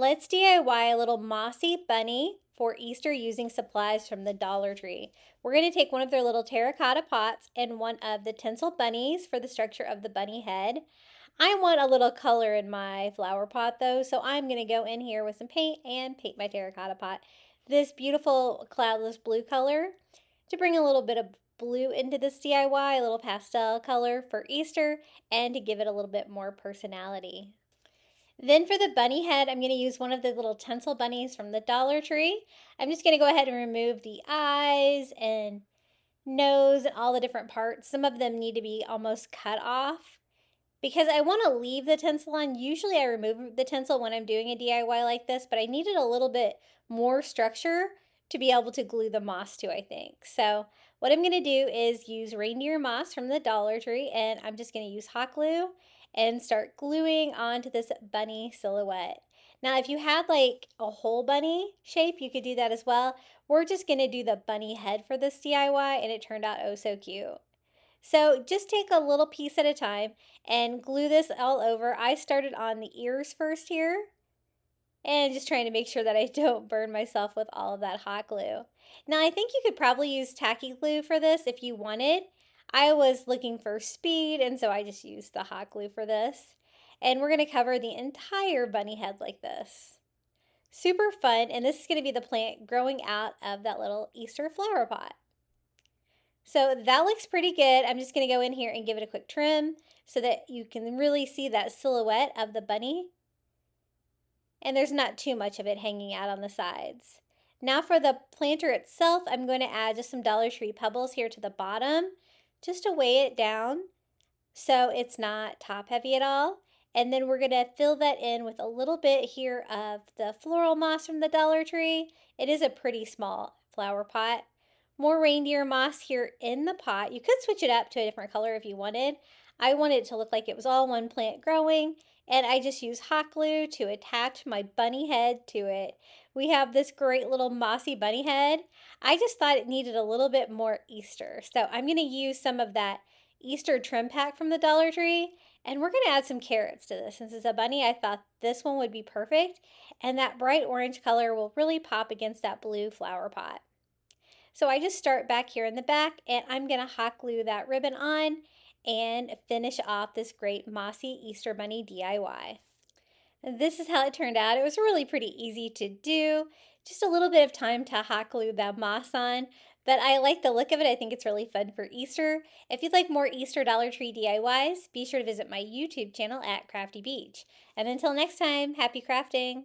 Let's DIY a little mossy bunny for Easter using supplies from the Dollar Tree. We're going to take one of their little terracotta pots and one of the tinsel bunnies for the structure of the bunny head. I want a little color in my flower pot though, so I'm going to go in here with some paint and paint my terracotta pot this beautiful cloudless blue color to bring a little bit of blue into this DIY, a little pastel color for Easter, and to give it a little bit more personality. Then for the bunny head, I'm going to use one of the little tinsel bunnies from the Dollar Tree. I'm just going to go ahead and remove the eyes and nose and all the different parts. Some of them need to be almost cut off because I want to leave the tinsel on. Usually I remove the tinsel when I'm doing a DIY like this, but I needed a little bit more structure to be able to glue the moss to, I think. So what I'm going to do is use reindeer moss from the Dollar Tree, and I'm just going to use hot glue and start gluing onto this bunny silhouette. Now, if you had like a whole bunny shape, you could do that as well. We're just going to do the bunny head for this DIY, and it turned out oh so cute. So just take a little piece at a time and glue this all over. I started on the ears first here, and just trying to make sure that I don't burn myself with all of that hot glue. Now I think you could probably use tacky glue for this if you wanted. I was looking for speed, and so I just used the hot glue for this. And we're going to cover the entire bunny head like this. Super fun, and this is going to be the plant growing out of that little Easter flower pot. So that looks pretty good. I'm just going to go in here and give it a quick trim so that you can really see that silhouette of the bunny. And there's not too much of it hanging out on the sides. Now for the planter itself, I'm going to add just some Dollar Tree pebbles here to the bottom just to weigh it down so it's not top heavy at all. And then we're going to fill that in with a little bit here of the floral moss from the Dollar Tree. It is a pretty small flower pot. More reindeer moss here in the pot. You could switch it up to a different color if you wanted. I wanted it to look like it was all one plant growing, and I just used hot glue to attach my bunny head to it. We have this great little mossy bunny head. I just thought it needed a little bit more Easter, so I'm going to use some of that Easter trim pack from the Dollar Tree, and we're going to add some carrots to this. Since it's a bunny, I thought this one would be perfect, and that bright orange color will really pop against that blue flower pot. So I just start back here in the back, and I'm going to hot glue that ribbon on and finish off this great mossy Easter bunny DIY. This is how it turned out. It was really pretty easy to do. Just a little bit of time to hot glue that moss on, but I like the look of it. I think it's really fun for Easter. If you'd like more Easter Dollar Tree DIYs, be sure to visit my YouTube channel at Crafty Beach. And until next time, happy crafting!